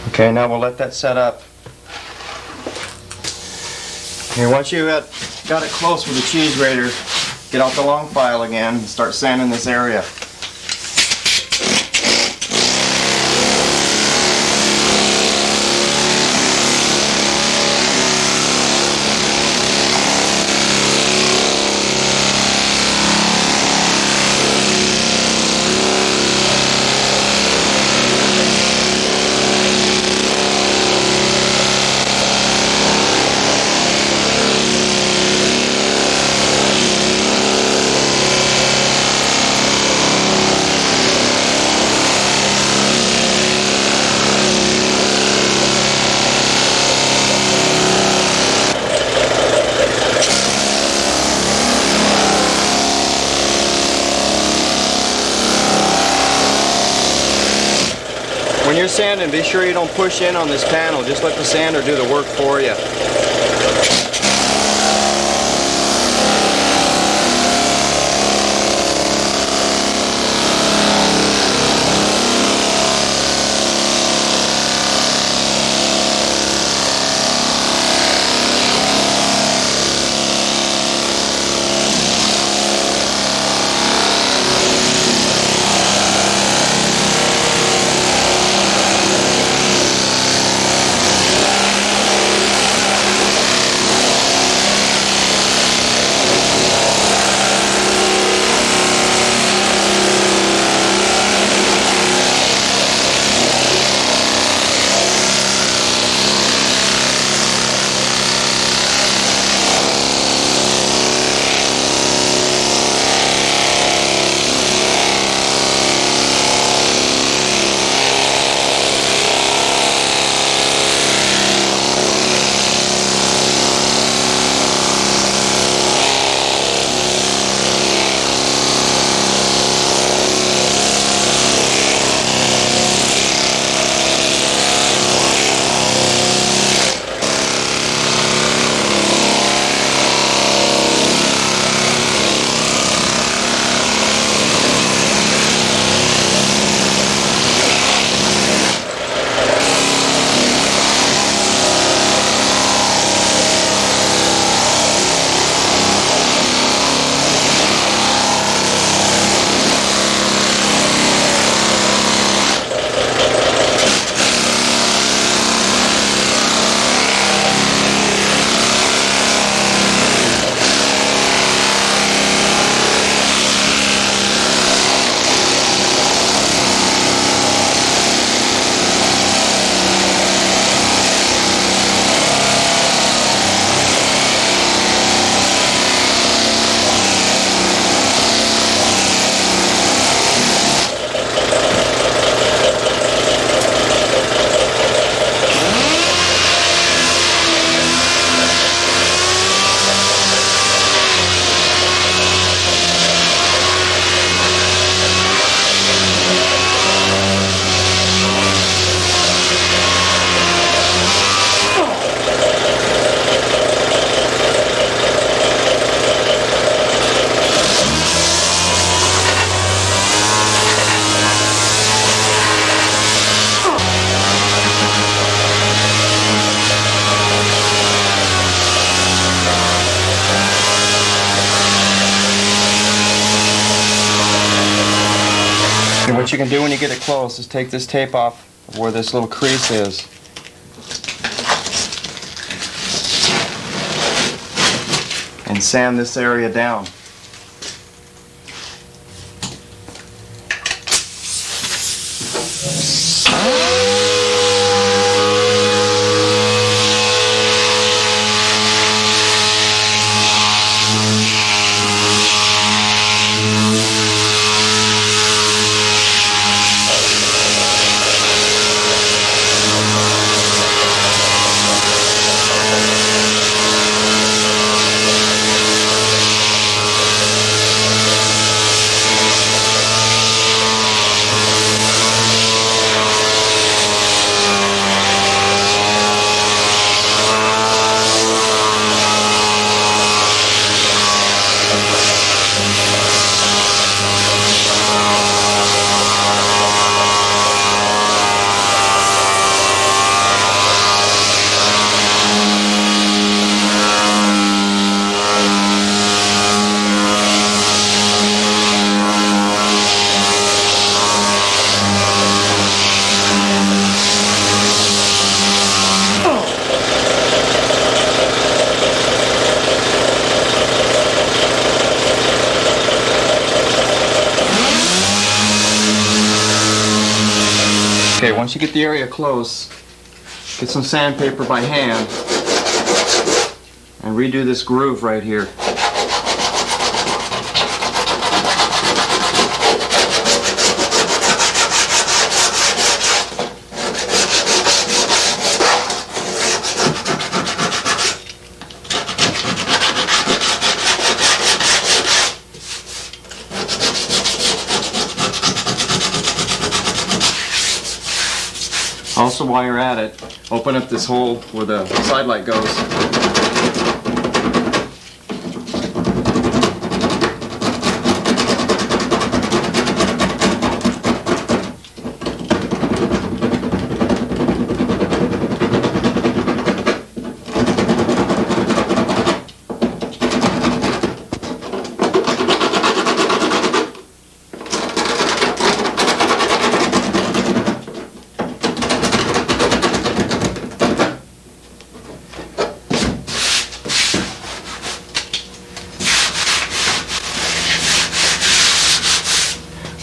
Okay, now we'll let that set up. Okay, once you got it close with the cheese grater, get out the long file again and start sanding this area. When you're sanding, be sure you don't push in on this panel. Just let the sander do the work for you. Okay, what you can do when you get it close is take this tape off of where this little crease is. And sand this area down. Okay, once you get the area close, get some sandpaper by hand and redo this groove right here. Also, while you're at it, open up this hole where the side light goes.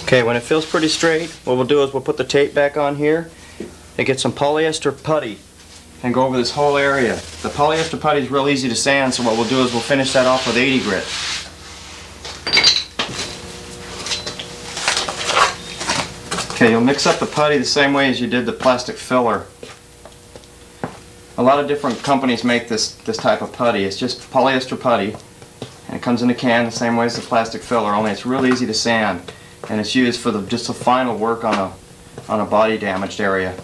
Okay, when it feels pretty straight, what we'll do is we'll put the tape back on here and get some polyester putty and go over this whole area. The polyester putty is real easy to sand, so what we'll do is we'll finish that off with 80 grit. Okay, you'll mix up the putty the same way as you did the plastic filler. A lot of different companies make this type of putty. It's just polyester putty, and it comes in a can the same way as the plastic filler, only it's real easy to sand. And it's used for just the final work on a body damaged area.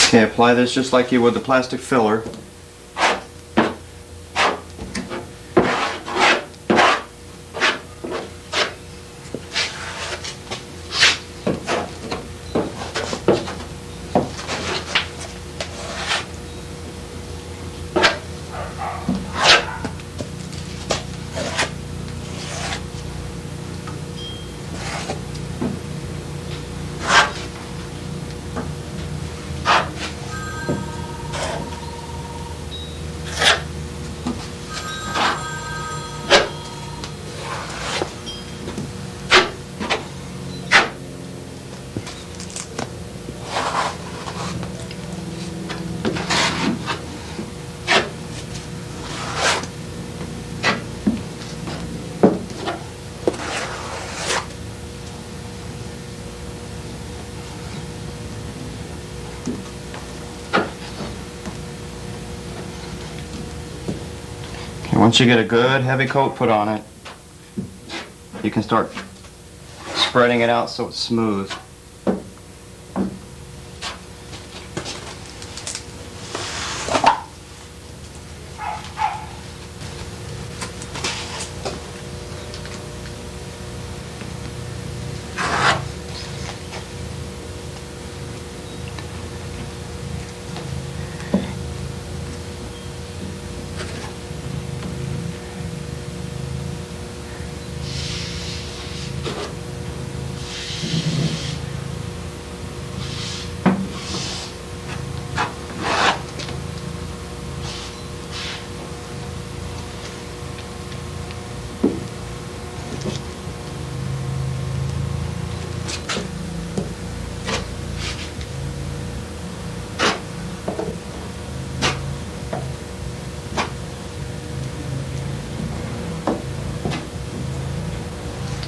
Okay, apply this just like you would the plastic filler. Once you get a good heavy coat put on it, you can start spreading it out so it's smooth.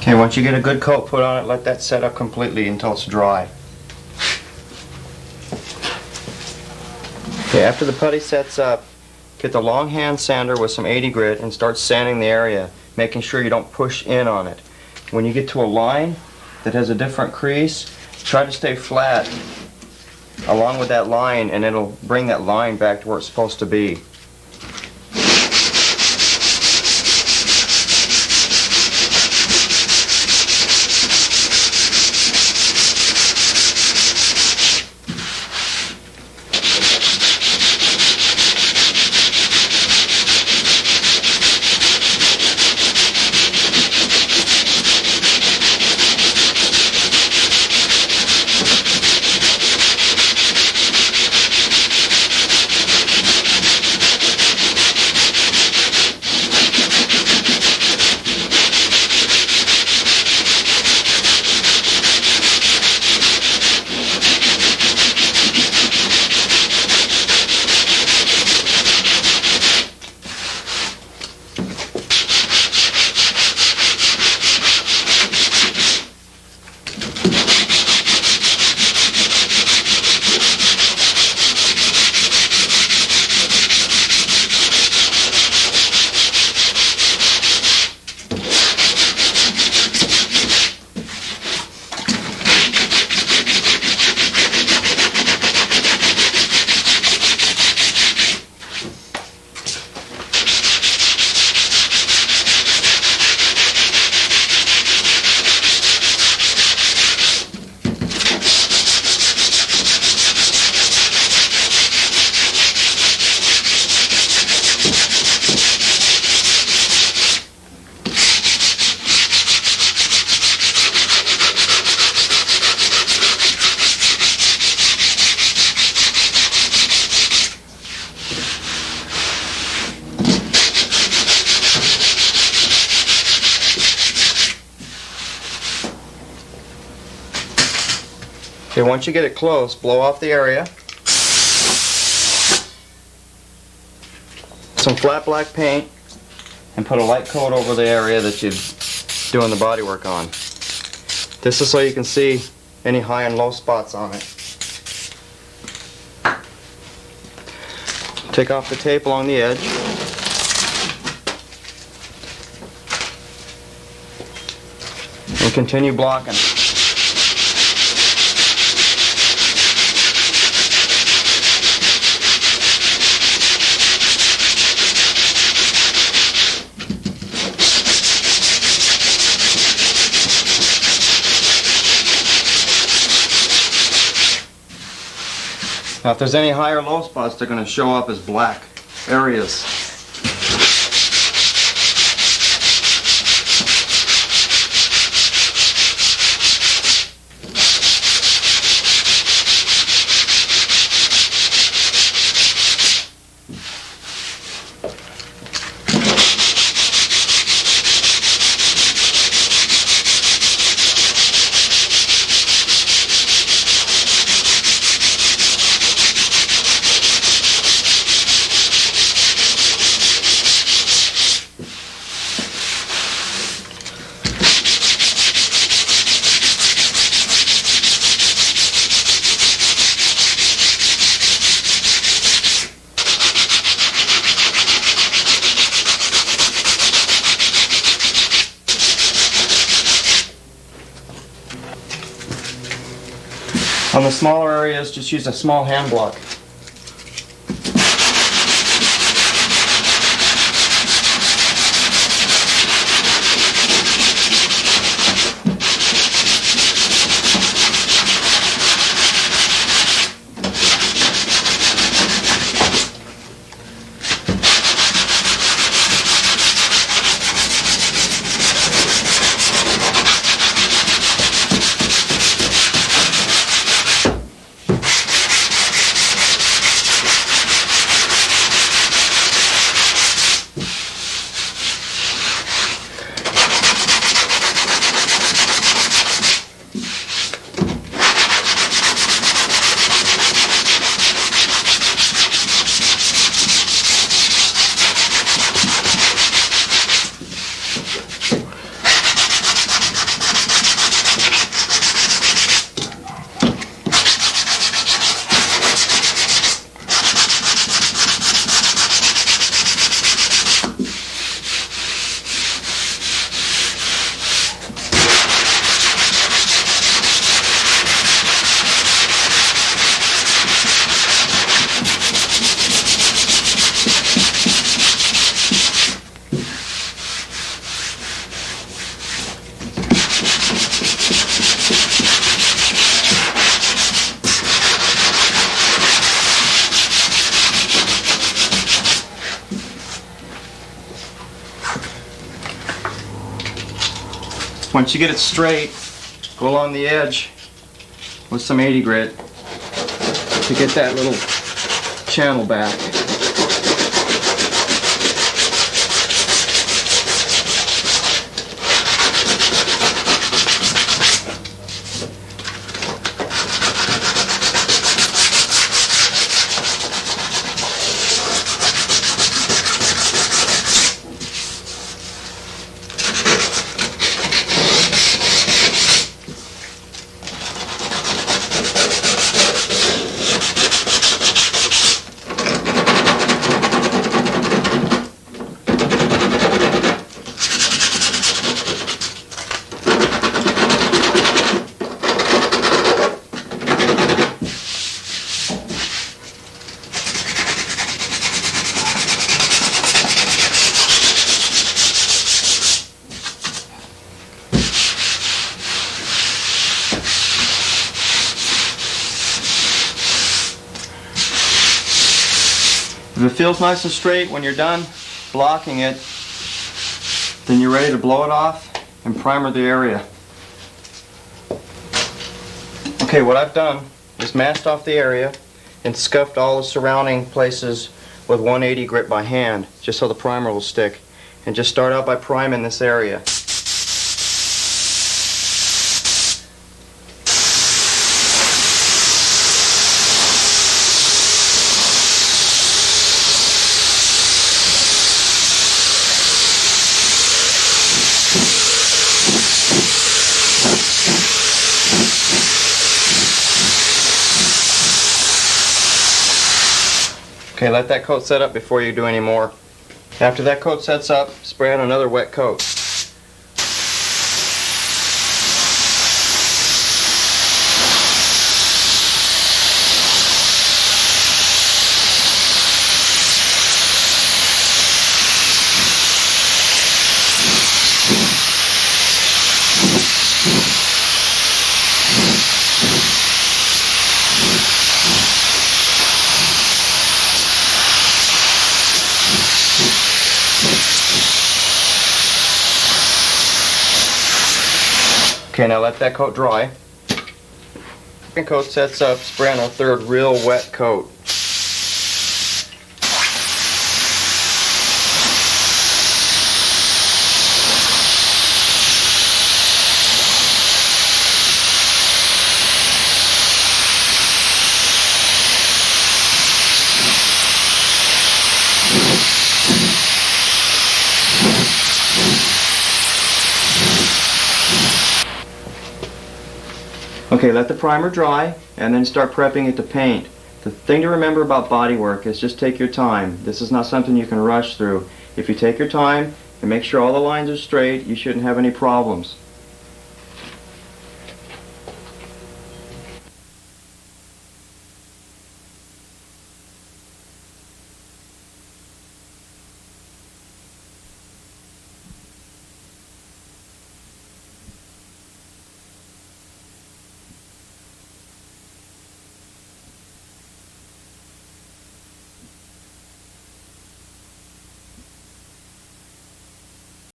Okay, once you get a good coat put on it, let that set up completely until it's dry. Okay, after the putty sets up, get the long hand sander with some 80 grit and start sanding the area, making sure you don't push in on it. When you get to a line that has a different crease, try to stay flat along with that line, and it'll bring that line back to where it's supposed to be. Okay, once you get it close, blow off the area. Some flat black paint, and put a light coat over the area that you're doing the body work on. This is so you can see any high and low spots on it. Take off the tape along the edge. And continue blocking. Now if there's any high or low spots, they're going to show up as black areas. On the smaller areas, just use a small hand block. Once you get it straight, go along the edge with some 80 grit to get that little channel back. If it feels nice and straight when you're done blocking it, then you're ready to blow it off and primer the area. Okay, what I've done is masked off the area and scuffed all the surrounding places with 180 grit by hand, just so the primer will stick. And just start out by priming this area. Okay, let that coat set up before you do any more. After that coat sets up, spray on another wet coat. Okay, now let that coat dry. Second coat sets up, spray on a third real wet coat. Okay, let the primer dry and then start prepping it to paint. The thing to remember about bodywork is just take your time. This is not something you can rush through. If you take your time and make sure all the lines are straight, you shouldn't have any problems.